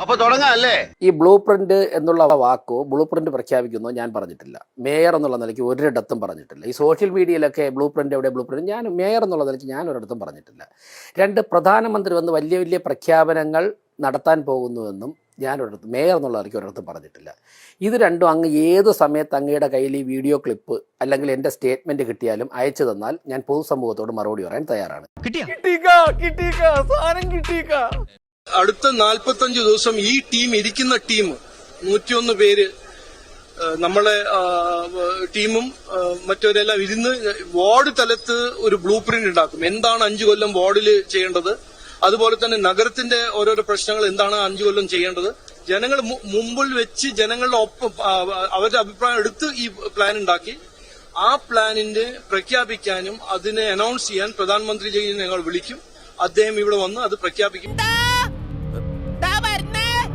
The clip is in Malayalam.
അപ്പൊ തുടങ്ങാല്ലേ? ഈ ബ്ലൂ പ്രിന്റ് എന്നുള്ള വാക്കോ ബ്ലൂ പ്രിന്റ് പ്രഖ്യാപിക്കുന്നോ ഞാൻ പറഞ്ഞിട്ടില്ല. മേയർ എന്നുള്ള നിലയ്ക്ക് ഒരിടത്തും പറഞ്ഞിട്ടില്ല. ഈ സോഷ്യൽ മീഡിയയിലൊക്കെ ബ്ലൂ പ്രിന്റ് എവിടെ ബ്ലൂ പ്രിന്റ്, ഞാൻ മേയർ എന്നുള്ള നിലയ്ക്ക് ഞാൻ ഒരിടത്തും പറഞ്ഞിട്ടില്ല. രണ്ട്, പ്രധാനമന്ത്രി വന്ന് വലിയ വലിയ പ്രഖ്യാപനങ്ങൾ നടത്താൻ പോകുന്നുവെന്നും ഞാൻ ഒരിടത്തും മേയർ എന്നുള്ള നിലയ്ക്ക് ഒരിടത്തും പറഞ്ഞിട്ടില്ല. ഇത് രണ്ടും അങ്ങ് ഏത് സമയത്ത് അങ്ങയുടെ കയ്യിൽ ഈ വീഡിയോ ക്ലിപ്പ് അല്ലെങ്കിൽ എൻ്റെ സ്റ്റേറ്റ്മെന്റ് കിട്ടിയാലും അയച്ചു തന്നാൽ ഞാൻ പൊതുസമൂഹത്തോട് മറുപടി പറയാൻ തയ്യാറാണ്. അടുത്ത 45 ദിവസം ഈ ടീം ഇരിക്കുന്ന ടീം 101 പേര് നമ്മളെ ടീമും മറ്റവരെല്ലാം ഇരുന്ന് വാർഡ് തലത്ത് ഒരു ബ്ലൂ പ്രിന്റ് ഉണ്ടാക്കും. എന്താണ് 5 കൊല്ലം വാർഡിൽ ചെയ്യേണ്ടത്, അതുപോലെ തന്നെ നഗരത്തിന്റെ ഓരോരോ പ്രശ്നങ്ങൾ എന്താണ് 5 കൊല്ലം ചെയ്യേണ്ടത്, ജനങ്ങൾ മുമ്പിൽ വെച്ച് ജനങ്ങളുടെ ഒപ്പം അവരുടെ അഭിപ്രായം എടുത്ത് ഈ പ്ലാൻ ഉണ്ടാക്കി ആ പ്ലാനിന്റെ പ്രഖ്യാപിക്കാനും അതിനെ അനൗൺസ് ചെയ്യാൻ പ്രധാനമന്ത്രിജിയെ ഞങ്ങൾ വിളിക്കും. അദ്ദേഹം ഇവിടെ വന്ന് അത് പ്രഖ്യാപിക്കും.